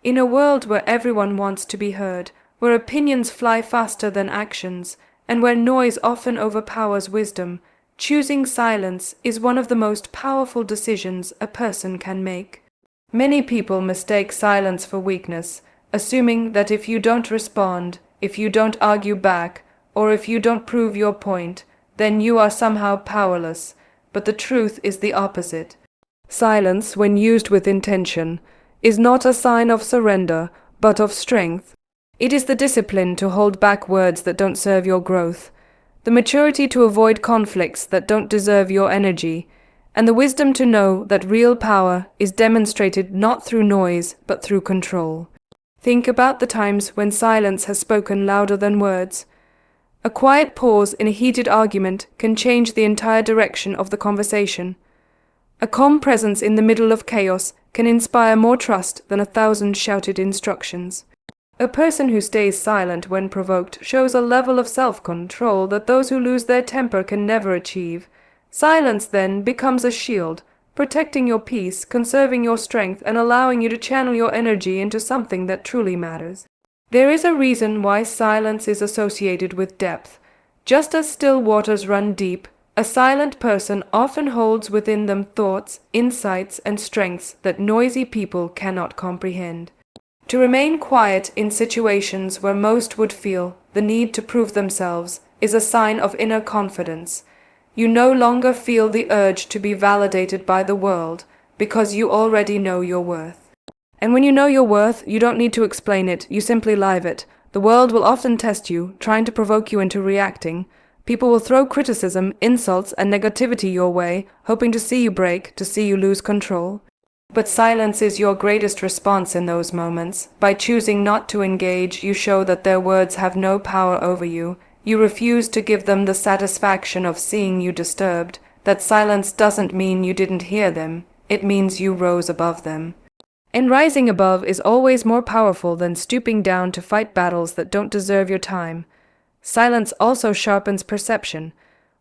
In a world where everyone wants to be heard, where opinions fly faster than actions, and where noise often overpowers wisdom, choosing silence is one of the most powerful decisions a person can make. Many people mistake silence for weakness, assuming that if you don't respond, if you don't argue back, or if you don't prove your point, then you are somehow powerless. But the truth is the opposite. Silence, when used with intention, is not a sign of surrender, but of strength. It is the discipline to hold back words that don't serve your growth, the maturity to avoid conflicts that don't deserve your energy, and the wisdom to know that real power is demonstrated not through noise, but through control. Think about the times when silence has spoken louder than words. A quiet pause in a heated argument can change the entire direction of the conversation. A calm presence in the middle of chaos can inspire more trust than 1,000 shouted instructions. A person who stays silent when provoked shows a level of self-control that those who lose their temper can never achieve. Silence, then, becomes a shield, protecting your peace, conserving your strength, and allowing you to channel your energy into something that truly matters. There is a reason why silence is associated with depth. Just as still waters run deep, a silent person often holds within them thoughts, insights, and strengths that noisy people cannot comprehend. To remain quiet in situations where most would feel the need to prove themselves is a sign of inner confidence. You no longer feel the urge to be validated by the world because you already know your worth. And when you know your worth, you don't need to explain it, you simply live it. The world will often test you, trying to provoke you into reacting. People will throw criticism, insults, and negativity your way, hoping to see you break, to see you lose control. But silence is your greatest response in those moments. By choosing not to engage, you show that their words have no power over you. You refuse to give them the satisfaction of seeing you disturbed. That silence doesn't mean you didn't hear them. It means you rose above them. And rising above is always more powerful than stooping down to fight battles that don't deserve your time. Silence also sharpens perception.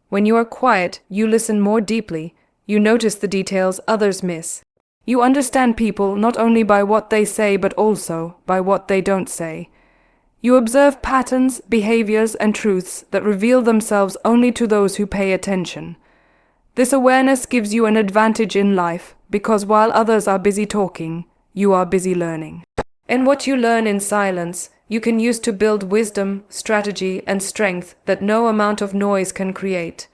When you are quiet, you listen more deeply. You notice the details others miss. You understand people not only by what they say but also by what they don't say. You observe patterns, behaviors, and truths that reveal themselves only to those who pay attention. This awareness gives you an advantage in life because while others are busy talking, you are busy learning. And what you learn in silence, you can use to build wisdom, strategy, and strength that no amount of noise can create.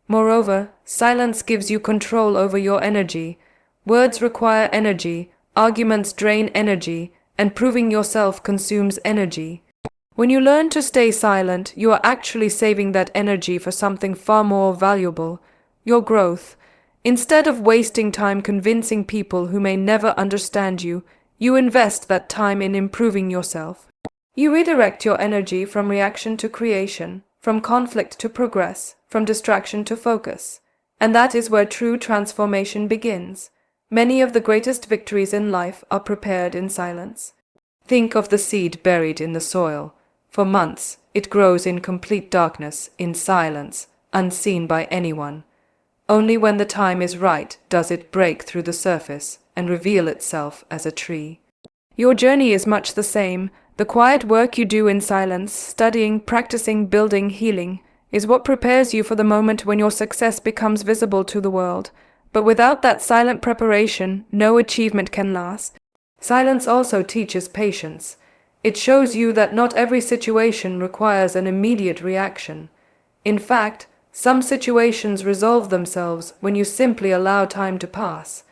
Moreover, silence gives you control over your energy. Words require energy, arguments drain energy, and proving yourself consumes energy. When you learn to stay silent, you are actually saving that energy for something far more valuable, your growth. Instead of wasting time convincing people who may never understand you, you invest that time in improving yourself. You redirect your energy from reaction to creation, from conflict to progress, from distraction to focus. And that is where true transformation begins. Many of the greatest victories in life are prepared in silence. Think of the seed buried in the soil. For months, it grows in complete darkness, in silence, unseen by anyone. Only when the time is right does it break through the surface and reveal itself as a tree. Your journey is much the same. The quiet work you do in silence, studying, practicing, building, healing, is what prepares you for the moment when your success becomes visible to the world. But without that silent preparation, no achievement can last. Silence also teaches patience. It shows you that not every situation requires an immediate reaction. In fact, some situations resolve themselves when you simply allow time to pass.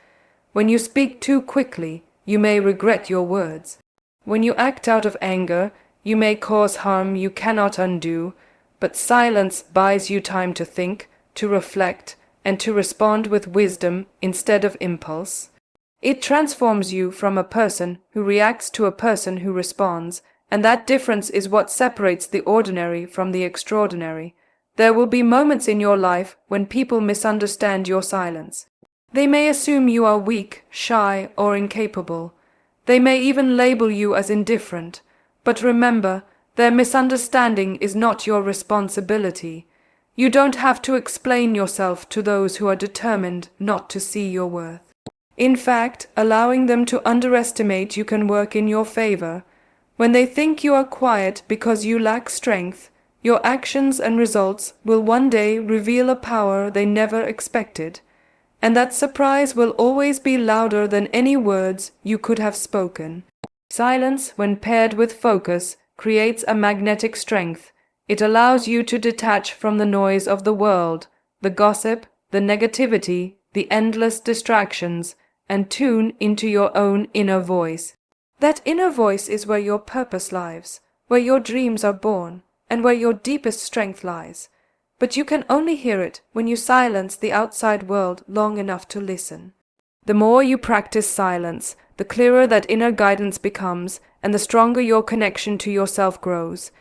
When you speak too quickly, you may regret your words. When you act out of anger, you may cause harm you cannot undo, but silence buys you time to think, to reflect, and to respond with wisdom instead of impulse. It transforms you from a person who reacts to a person who responds, and that difference is what separates the ordinary from the extraordinary. There will be moments in your life when people misunderstand your silence. They may assume you are weak, shy, or incapable. They may even label you as indifferent. But remember, their misunderstanding is not your responsibility. You don't have to explain yourself to those who are determined not to see your worth. In fact, allowing them to underestimate you can work in your favor. When they think you are quiet because you lack strength, your actions and results will one day reveal a power they never expected, and that surprise will always be louder than any words you could have spoken. Silence, when paired with focus, creates a magnetic strength. It allows you to detach from the noise of the world, the gossip, the negativity, the endless distractions, and tune into your own inner voice. That inner voice is where your purpose lies, where your dreams are born, and where your deepest strength lies. But you can only hear it when you silence the outside world long enough to listen. The more you practice silence, the clearer that inner guidance becomes, and the stronger your connection to yourself grows.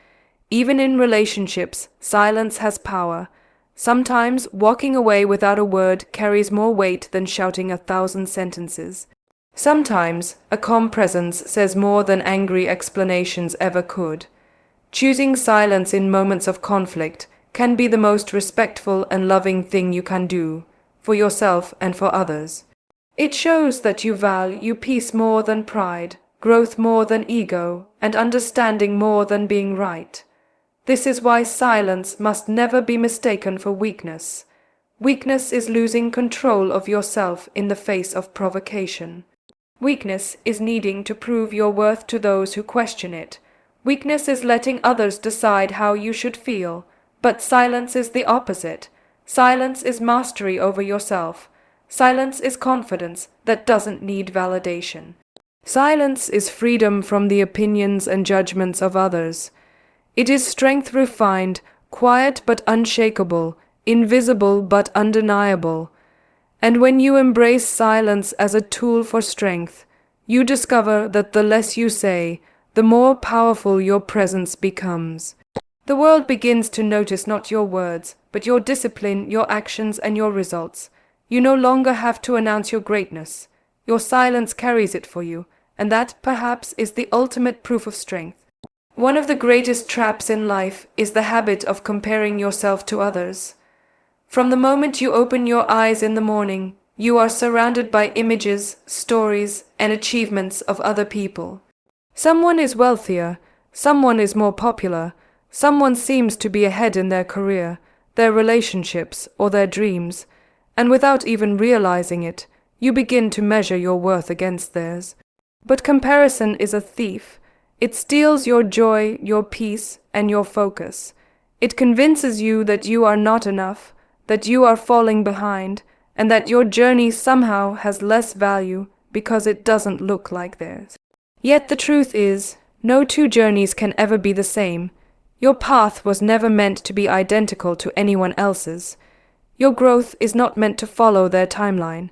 Even in relationships, silence has power. Sometimes walking away without a word carries more weight than shouting 1,000 sentences. Sometimes a calm presence says more than angry explanations ever could. Choosing silence in moments of conflict can be the most respectful and loving thing you can do, for yourself and for others. It shows that you value peace more than pride, growth more than ego, and understanding more than being right. This is why silence must never be mistaken for weakness. Weakness is losing control of yourself in the face of provocation. Weakness is needing to prove your worth to those who question it. Weakness is letting others decide how you should feel, but silence is the opposite. Silence is mastery over yourself. Silence is confidence that doesn't need validation. Silence is freedom from the opinions and judgments of others. It is strength refined, quiet but unshakable, invisible but undeniable. And when you embrace silence as a tool for strength, you discover that the less you say, the more powerful your presence becomes. The world begins to notice not your words, but your discipline, your actions, and your results. You no longer have to announce your greatness. Your silence carries it for you, and that, perhaps, is the ultimate proof of strength. One of the greatest traps in life is the habit of comparing yourself to others. From the moment you open your eyes in the morning, you are surrounded by images, stories, and achievements of other people. Someone is wealthier, someone is more popular, someone seems to be ahead in their career, their relationships, or their dreams, and without even realizing it, you begin to measure your worth against theirs. But comparison is a thief. It steals your joy, your peace, and your focus. It convinces you that you are not enough, that you are falling behind, and that your journey somehow has less value because it doesn't look like theirs. Yet the truth is, no two journeys can ever be the same. Your path was never meant to be identical to anyone else's. Your growth is not meant to follow their timeline.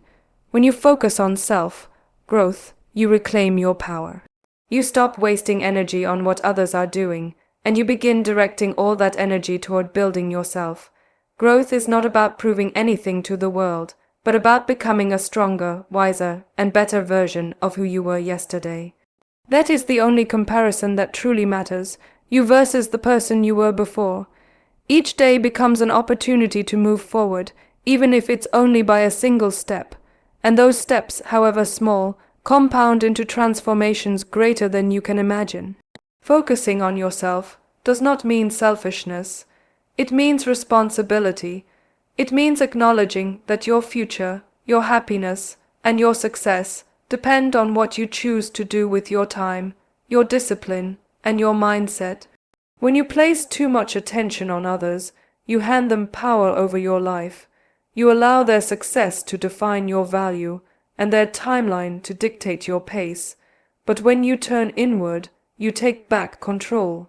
When you focus on self-growth, you reclaim your power. You stop wasting energy on what others are doing, and you begin directing all that energy toward building yourself. Growth is not about proving anything to the world, but about becoming a stronger, wiser, and better version of who you were yesterday. That is the only comparison that truly matters, you versus the person you were before. Each day becomes an opportunity to move forward, even if it's only by a single step. And those steps, however small, compound into transformations greater than you can imagine. Focusing on yourself does not mean selfishness. It means responsibility. It means acknowledging that your future, your happiness, and your success depend on what you choose to do with your time, your discipline, and your mindset. When you place too much attention on others, you hand them power over your life. You allow their success to define your value, and their timeline to dictate your pace. But when you turn inward, you take back control.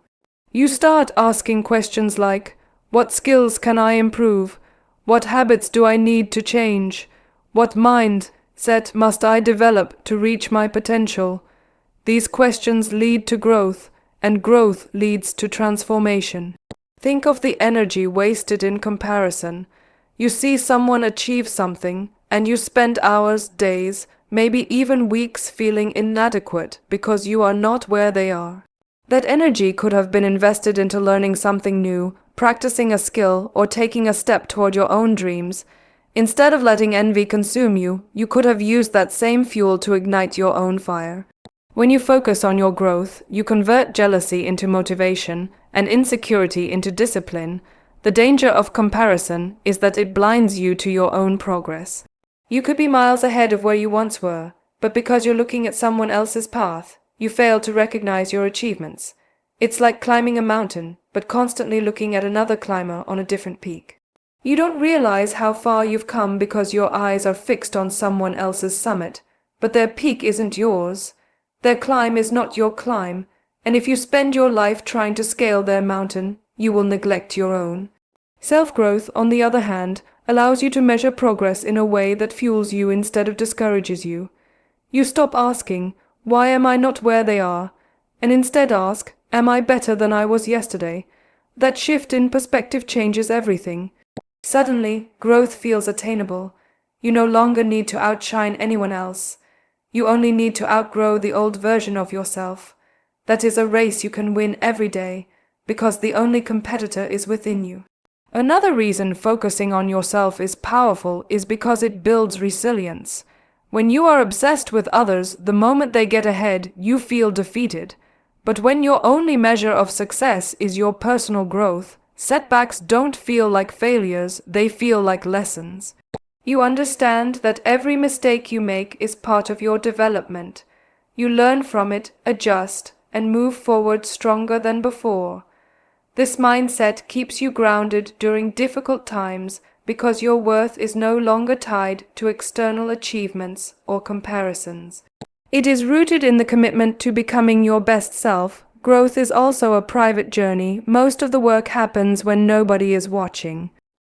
You start asking questions like, what skills can I improve? What habits do I need to change? What mindset must I develop to reach my potential? These questions lead to growth, and growth leads to transformation. Think of the energy wasted in comparison. You see someone achieve something, and you spend hours, days, maybe even weeks feeling inadequate because you are not where they are. That energy could have been invested into learning something new, practicing a skill, or taking a step toward your own dreams. Instead of letting envy consume you, you could have used that same fuel to ignite your own fire. When you focus on your growth, you convert jealousy into motivation and insecurity into discipline. The danger of comparison is that it blinds you to your own progress. You could be miles ahead of where you once were, but because you're looking at someone else's path, you fail to recognize your achievements. It's like climbing a mountain, but constantly looking at another climber on a different peak. You don't realize how far you've come because your eyes are fixed on someone else's summit, but their peak isn't yours. Their climb is not your climb, and if you spend your life trying to scale their mountain, you will neglect your own. Self-growth, on the other hand, allows you to measure progress in a way that fuels you instead of discourages you. You stop asking, "Why am I not where they are?" and instead ask, "Am I better than I was yesterday?" That shift in perspective changes everything. Suddenly, growth feels attainable. You no longer need to outshine anyone else. You only need to outgrow the old version of yourself. That is a race you can win every day, because the only competitor is within you. Another reason focusing on yourself is powerful is because it builds resilience. When you are obsessed with others, the moment they get ahead, you feel defeated. But when your only measure of success is your personal growth, setbacks don't feel like failures, they feel like lessons. You understand that every mistake you make is part of your development. You learn from it, adjust, and move forward stronger than before. This mindset keeps you grounded during difficult times because your worth is no longer tied to external achievements or comparisons. It is rooted in the commitment to becoming your best self. Growth is also a private journey. Most of the work happens when nobody is watching.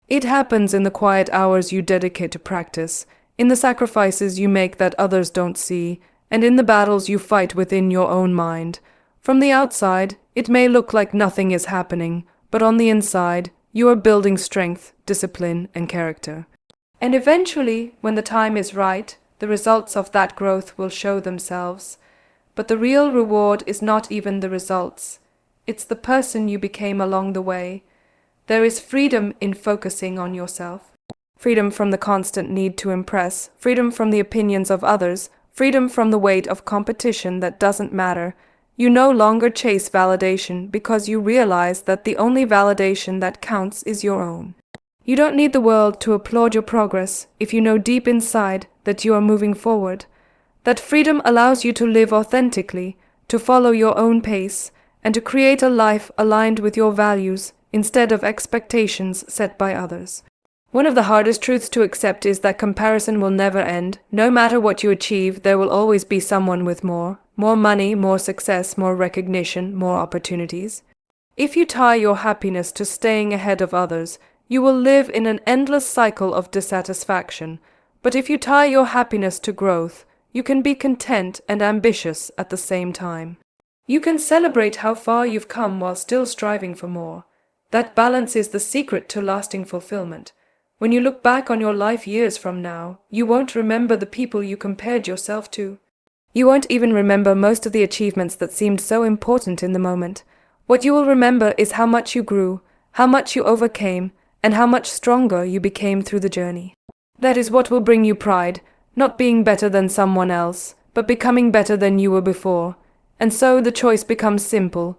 It happens in the quiet hours you dedicate to practice, in the sacrifices you make that others don't see, and in the battles you fight within your own mind. From the outside, it may look like nothing is happening, but on the inside, you are building strength, discipline, and character. And eventually, when the time is right, the results of that growth will show themselves. But the real reward is not even the results. It's the person you became along the way. There is freedom in focusing on yourself. Freedom from the constant need to impress, freedom from the opinions of others, freedom from the weight of competition that doesn't matter. You no longer chase validation because you realize that the only validation that counts is your own. You don't need the world to applaud your progress if you know deep inside that you are moving forward. That freedom allows you to live authentically, to follow your own pace, and to create a life aligned with your values instead of expectations set by others. One of the hardest truths to accept is that comparison will never end. No matter what you achieve, there will always be someone with more money, more success, more recognition, more opportunities. If you tie your happiness to staying ahead of others, you will live in an endless cycle of dissatisfaction. But if you tie your happiness to growth, you can be content and ambitious at the same time. You can celebrate how far you've come while still striving for more. That balance is the secret to lasting fulfillment. When you look back on your life years from now, you won't remember the people you compared yourself to. You won't even remember most of the achievements that seemed so important in the moment. What you will remember is how much you grew, how much you overcame, and how much stronger you became through the journey. That is what will bring you pride, not being better than someone else, but becoming better than you were before. And so the choice becomes simple.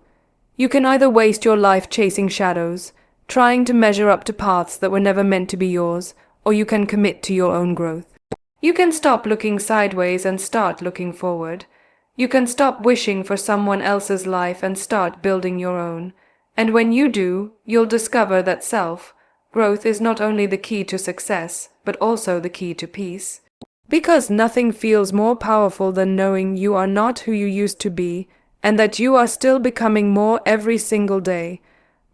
You can either waste your life chasing shadows, trying to measure up to paths that were never meant to be yours, or you can commit to your own growth. You can stop looking sideways and start looking forward. You can stop wishing for someone else's life and start building your own. And when you do, you'll discover that self-growth is not only the key to success, but also the key to peace. Because nothing feels more powerful than knowing you are not who you used to be, and that you are still becoming more every single day.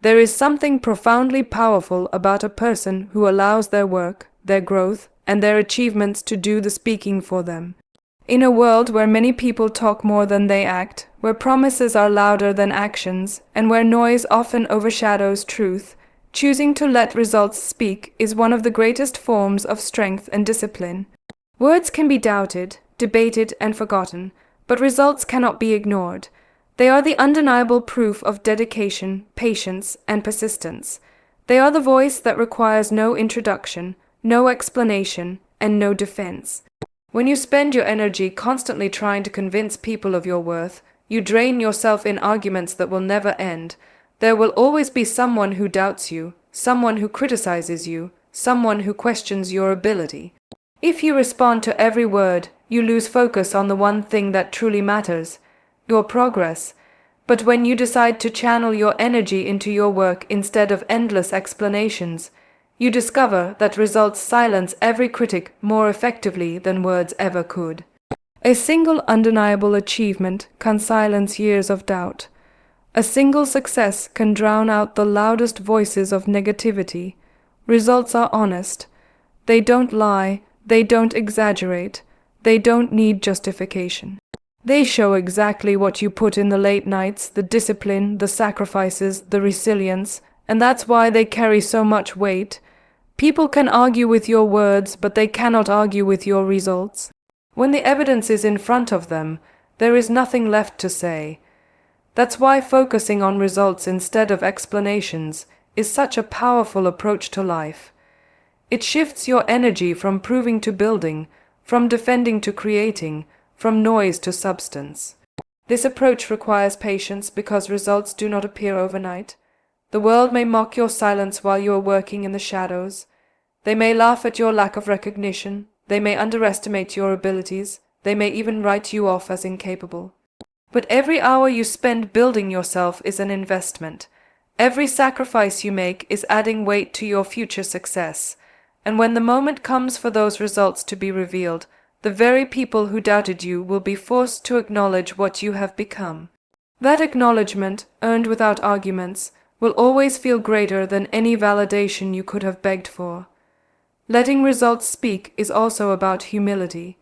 There is something profoundly powerful about a person who allows their work, their growth, and their achievements to do the speaking for them. In a world where many people talk more than they act, where promises are louder than actions, and where noise often overshadows truth, choosing to let results speak is one of the greatest forms of strength and discipline. Words can be doubted, debated, and forgotten, but results cannot be ignored. They are the undeniable proof of dedication, patience, and persistence. They are the voice that requires no introduction, no explanation, and no defense. When you spend your energy constantly trying to convince people of your worth, you drain yourself in arguments that will never end. There will always be someone who doubts you, someone who criticizes you, someone who questions your ability. If you respond to every word, you lose focus on the one thing that truly matters, your progress. But when you decide to channel your energy into your work instead of endless explanations, you discover that results silence every critic more effectively than words ever could. A single undeniable achievement can silence years of doubt. A single success can drown out the loudest voices of negativity. Results are honest. They don't lie, they don't exaggerate, they don't need justification. They show exactly what you put in the late nights, the discipline, the sacrifices, the resilience, and that's why they carry so much weight. People can argue with your words, but they cannot argue with your results. When the evidence is in front of them, there is nothing left to say. That's why focusing on results instead of explanations is such a powerful approach to life. It shifts your energy from proving to building, from defending to creating, from noise to substance. This approach requires patience because results do not appear overnight. The world may mock your silence while you are working in the shadows. They may laugh at your lack of recognition. They may underestimate your abilities. They may even write you off as incapable. But every hour you spend building yourself is an investment. Every sacrifice you make is adding weight to your future success. And when the moment comes for those results to be revealed, the very people who doubted you will be forced to acknowledge what you have become. That acknowledgement, earned without arguments, will always feel greater than any validation you could have begged for. Letting results speak is also about humility.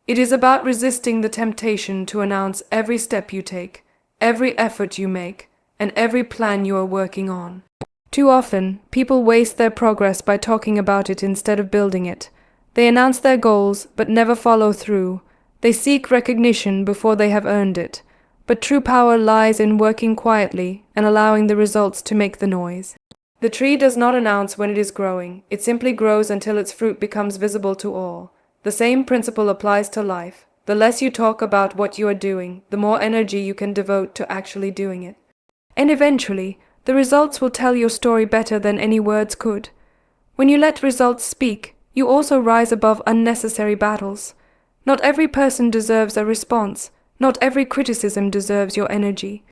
It is about resisting the temptation to announce every step you take, every effort you make, and every plan you are working on. Too often, people waste their progress by talking about it instead of building it. They announce their goals, but never follow through. They seek recognition before they have earned it. But true power lies in working quietly and allowing the results to make the noise. The tree does not announce when it is growing. It simply grows until its fruit becomes visible to all. The same principle applies to life. The less you talk about what you are doing, the more energy you can devote to actually doing it. And eventually, the results will tell your story better than any words could. When you let results speak, you also rise above unnecessary battles. Not every person deserves a response. Not every criticism deserves your energy.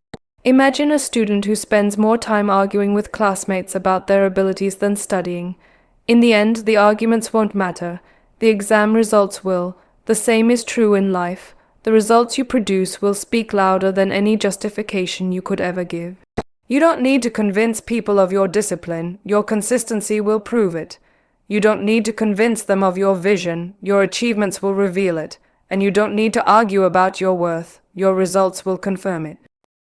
Imagine a student who spends more time arguing with classmates about their abilities than studying. In the end, the arguments won't matter. The exam results will. The same is true in life. The results you produce will speak louder than any justification you could ever give. You don't need to convince people of your discipline. Your consistency will prove it. You don't need to convince them of your vision. Your achievements will reveal it. And you don't need to argue about your worth. Your results will confirm it.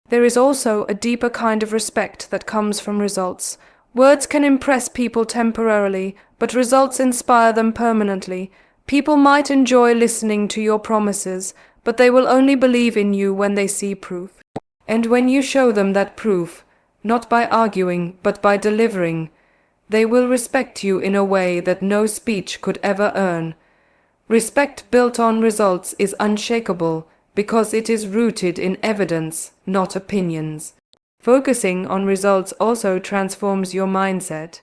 There is also a deeper kind of respect that comes from results. Words can impress people temporarily, but results inspire them permanently. People might enjoy listening to your promises, but they will only believe in you when they see proof. And when you show them that proof, not by arguing, but by delivering, they will respect you in a way that no speech could ever earn. Respect built on results is unshakable because it is rooted in evidence, not opinions. Focusing on results also transforms your mindset.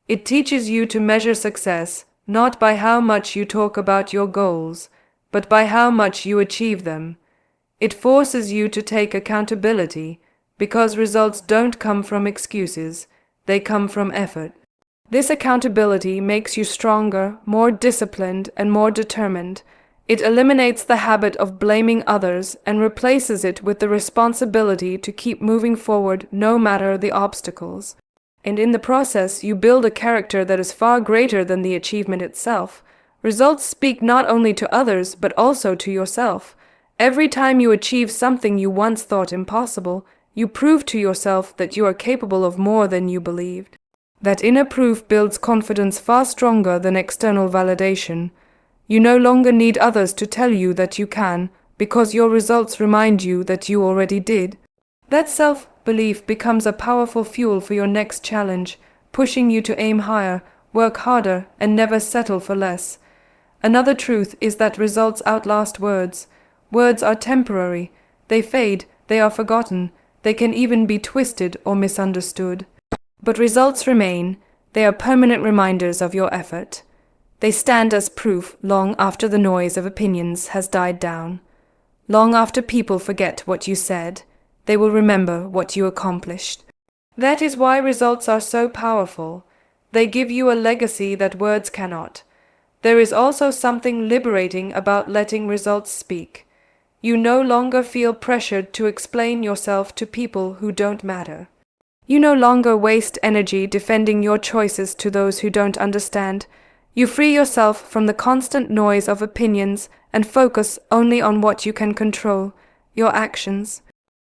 It teaches you to measure success not by how much you talk about your goals, but by how much you achieve them. It forces you to take accountability because results don't come from excuses, they come from effort. This accountability makes you stronger, more disciplined, and more determined. It eliminates the habit of blaming others and replaces it with the responsibility to keep moving forward no matter the obstacles. And in the process, you build a character that is far greater than the achievement itself. Results speak not only to others, but also to yourself. Every time you achieve something you once thought impossible, you prove to yourself that you are capable of more than you believed. That inner proof builds confidence far stronger than external validation. You no longer need others to tell you that you can, because your results remind you that you already did. That self-belief becomes a powerful fuel for your next challenge, pushing you to aim higher, work harder, and never settle for less. Another truth is that results outlast words. Words are temporary. They fade, they are forgotten, they can even be twisted or misunderstood. But results remain. They are permanent reminders of your effort. They stand as proof long after the noise of opinions has died down. Long after people forget what you said, they will remember what you accomplished. That is why results are so powerful. They give you a legacy that words cannot. There is also something liberating about letting results speak. You no longer feel pressured to explain yourself to people who don't matter. You no longer waste energy defending your choices to those who don't understand. You free yourself from the constant noise of opinions and focus only on what you can control, your actions.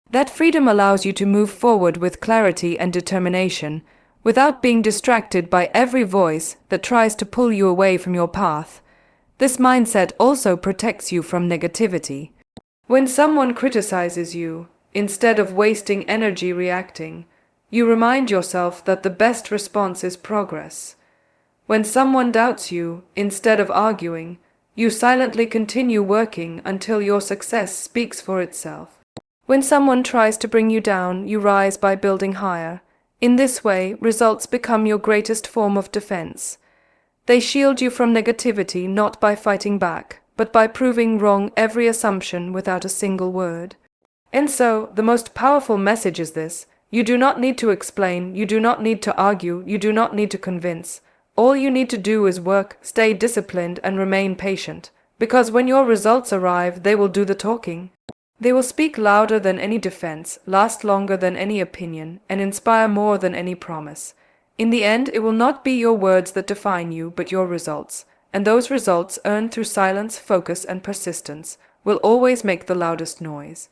That freedom allows you to move forward with clarity and determination, without being distracted by every voice that tries to pull you away from your path. This mindset also protects you from negativity. When someone criticizes you, instead of wasting energy reacting, you remind yourself that the best response is progress. When someone doubts you, instead of arguing, you silently continue working until your success speaks for itself. When someone tries to bring you down, you rise by building higher. In this way, results become your greatest form of defense. They shield you from negativity not by fighting back, but by proving wrong every assumption without a single word. And so, the most powerful message is this: you do not need to explain, you do not need to argue, you do not need to convince. All you need to do is work, stay disciplined, and remain patient, because when your results arrive, they will do the talking. They will speak louder than any defense, last longer than any opinion, and inspire more than any promise. In the end, it will not be your words that define you, but your results, and those results, earned through silence, focus, and persistence, will always make the loudest noise.